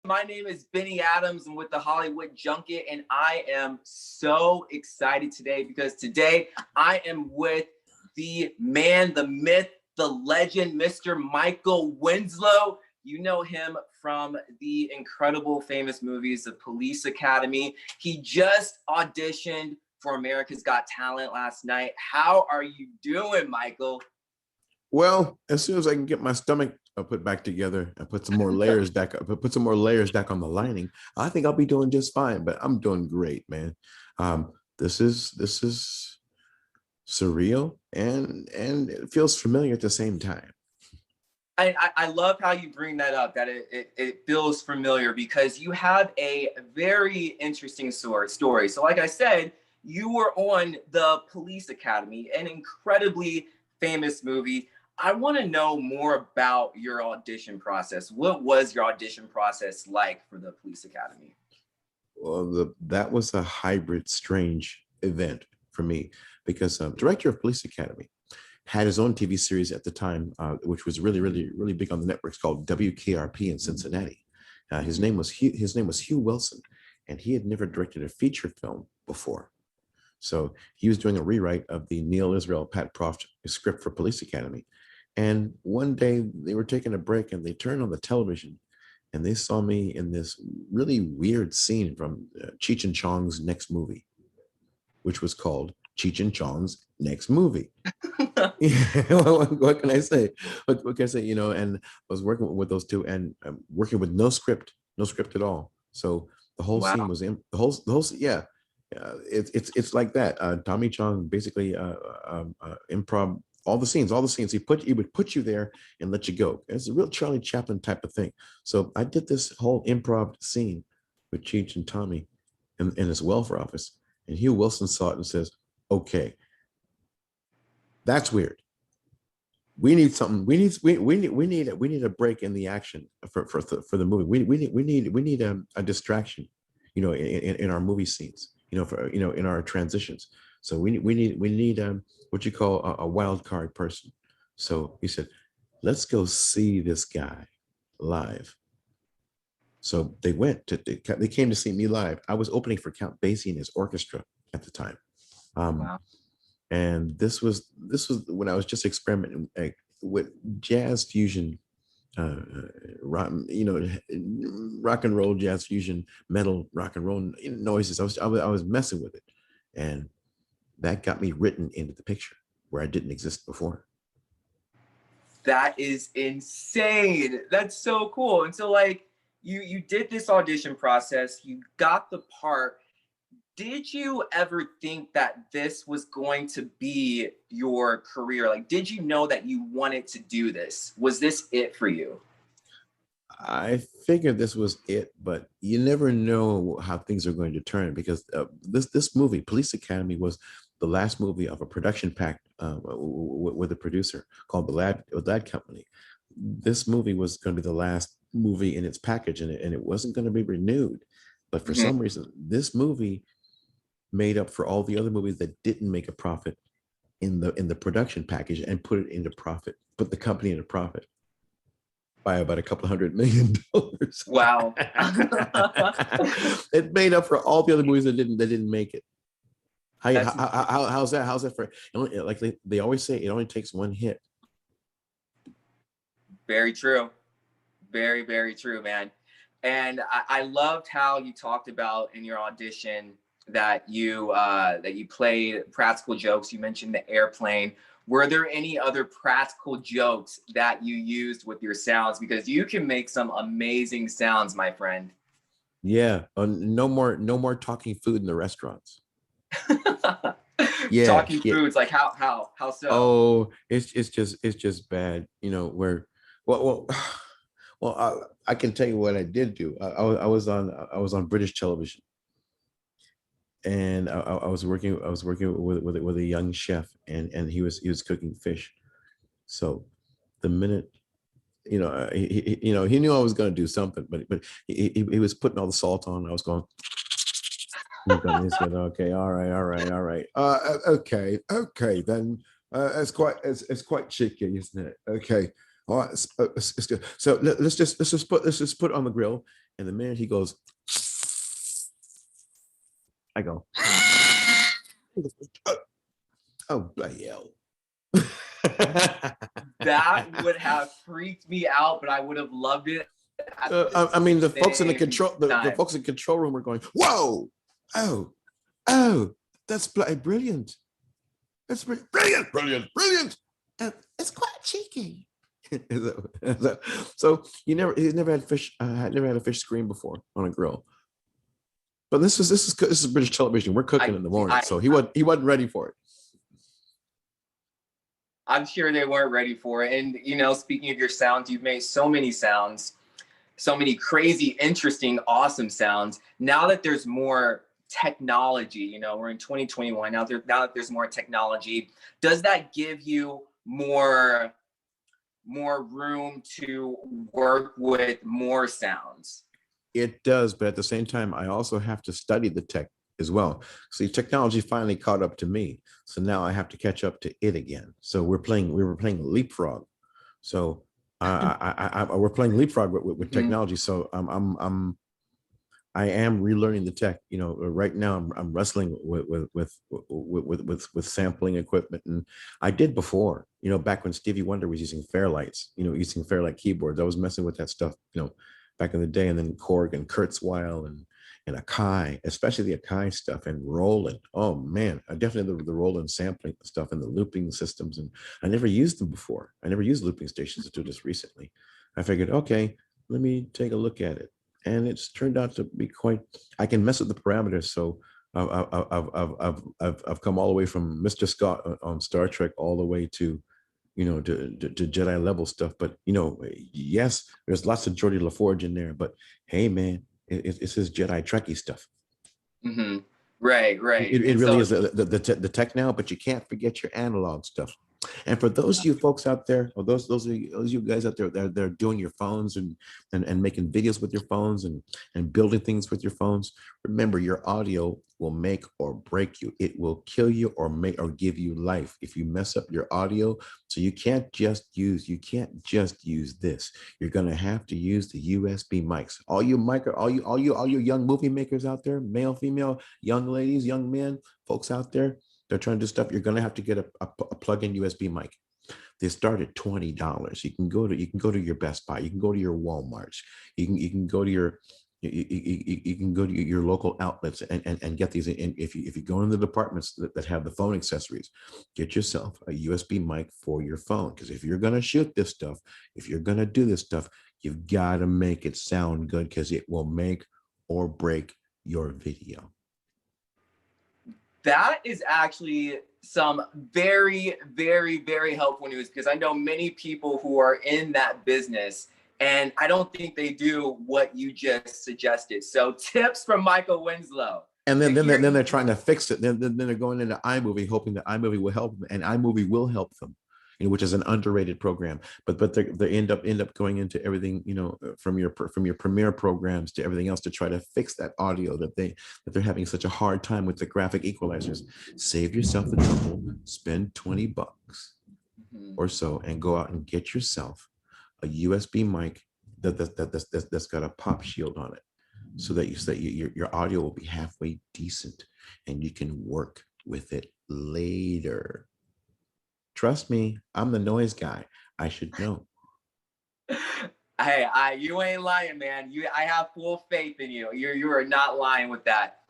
My name is Benny Adams. I'm with the Hollywood Junket, and I am so excited today because today I am with the man, the myth, the legend, Mr. Michael Winslow. You know him from the incredible, famous movies, The Police Academy. He just auditioned for America's Got Talent last night. How are you doing, Michael? Well, as soon as I can get my stomach put back together and put some more layers back up, put some more layers back on the lining, I think I'll be doing just fine. But I'm doing great, man. This is surreal and it feels familiar at the same time. I love how you bring that up, that it feels familiar, because you have a very interesting story. So like I said, you were on The Police Academy, an incredibly famous movie. I want to know more about your audition process. What was your audition process like for The Police Academy? Well, that was a hybrid, strange event for me because director of Police Academy had his own TV series at the time, which was really big on the networks, called WKRP in Cincinnati. His name was Hugh Wilson, and he had never directed a feature film before. So he was doing a rewrite of the Neil Israel, Pat Proft script for Police Academy. And one day they were taking a break and they turned on the television and they saw me in this really weird scene from Cheech and Chong's next movie, which was called Cheech and Chong's Next Movie. What can I say? What can I say? You know, and I was working with those two and working with no script at all. So the whole scene was in the whole yeah. It's like that. Tommy Chong basically improv all the scenes. He would put you there and let you go. It's a real Charlie Chaplin type of thing. So I did this whole improv scene with Cheech and Tommy in his welfare office, and Hugh Wilson saw it and says, "Okay, that's weird. We need something. We need a break in the action for the movie. We need a distraction, you know, in our movie scenes, you know, for in our transitions. So we need what you call a wild card person." So he said, "Let's go see this guy live." So they came to see me live. I was opening for Count Basie and his orchestra at the time. And this was when I was just experimenting with jazz fusion, rock and roll, jazz fusion, metal, rock and roll noises. I was messing with it, and that got me written into the picture where I didn't exist before. That is insane. That's so cool. And so, like, you did this audition process, you got the part. Did you ever think that this was going to be your career? Like, did you know that you wanted to do this? Was this it for you? I figured this was it, but you never know how things are going to turn, because this movie, Police Academy, was the last movie of a production pack with a producer called the Lad Company. This movie was going to be the last movie in its package, and it wasn't going to be renewed. But for some reason, this movie made up for all the other movies that didn't make a profit in the production package and put the company into profit by about a couple $100 million. Wow. It made up for all the other movies that didn't make it. How's that for, like they always say, it only takes one hit. Very true. Very, very true, man. And I loved how you talked about in your audition that you played practical jokes. You mentioned the airplane. Were there any other practical jokes that you used with your sounds? Because you can make some amazing sounds, my friend. Yeah. No more talking food in the restaurants. Yeah. Talking foods, like how so? Oh, it's just bad. You know, where well I can tell you what I did do. I was on British television, and I was working with a young chef, and he was cooking fish. So the minute, he knew I was going to do something, but he was putting all the salt on. I was going. He said, "Okay, all right. Okay, then it's quite cheeky, isn't it? Okay, all right, it's good. So let's just put it on the grill, And the minute he goes, I go, oh, bloody hell. That would have freaked me out, but I would have loved it. I mean, the folks in the folks in control room were going, "Whoa, oh, that's brilliant! That's brilliant, brilliant! It's quite cheeky." So he's never had fish. Never had a fish screen before on a grill. But this is British television. We're cooking in the morning, so he wasn't ready for it. I'm sure they weren't ready for it. And, you know, speaking of your sounds, you've made so many sounds, so many crazy, interesting, awesome sounds. Now that there's more technology, you know, we're in 2021, now that there's more technology, does that give you more room to work with more sounds? It does, but at the same time, I also have to study the tech as well. See, technology finally caught up to me, so now I have to catch up to it again. So we were playing leapfrog. So we're playing leapfrog with technology. So I am relearning the tech. You know, right now I'm wrestling with sampling equipment, and I did before. You know, back when Stevie Wonder was using Fairlights. You know, using Fairlight keyboards. I was messing with that stuff. You know, back in the day, and then Korg and Kurzweil and Akai, especially the Akai stuff, and Roland. Oh man, I definitely the Roland sampling stuff and the looping systems, and I never used them before. I never used looping stations until just recently. I figured, okay, let me take a look at it, and it's turned out to be quite. I can mess with the parameters, so I've come all the way from Mr. Scott on Star Trek all the way to, you know, to Jedi level stuff. But, you know, yes, there's lots of Geordie LaForge in there, but hey, man, it's his Jedi Trekkie stuff. Mm-hmm. Right. It really is the tech now, but you can't forget your analog stuff. And for those of you folks out there, or those of you guys out there that are doing your phones and making videos with your phones and building things with your phones, remember, your audio will make or break you. It will kill you or give you life if you mess up your audio. So you can't just use this. You're gonna have to use the USB mics. All you young movie makers out there, male, female, young ladies, young men, folks out there, they're trying to do stuff. You're going to have to get a plug-in USB mic. They start at $20. You can go to your Best Buy. You can go to your Walmarts. You can go to your local outlets and get these. And if you go in the departments that have the phone accessories, get yourself a USB mic for your phone. Because if you're going to shoot this stuff, if you're going to do this stuff, you've got to make it sound good, because it will make or break your video. That is actually some very, very, very helpful news, because I know many people who are in that business, and I don't think they do what you just suggested. So tips from Michael Winslow. And then they're trying to fix it. Then they're going into iMovie, hoping that iMovie will help them, and iMovie will help them, you know, which is an underrated program. But they end up going into everything, you know, from your Premiere programs to everything else, to try to fix that audio that they're having such a hard time with the graphic equalizers. Save yourself the trouble, spend $20 or so, and go out and get yourself a USB mic that's got a pop shield on it, so that your audio will be halfway decent and you can work with it later. Trust me, I'm the noise guy. I should know. Hey, you ain't lying, man. I have full faith in you. You are not lying with that.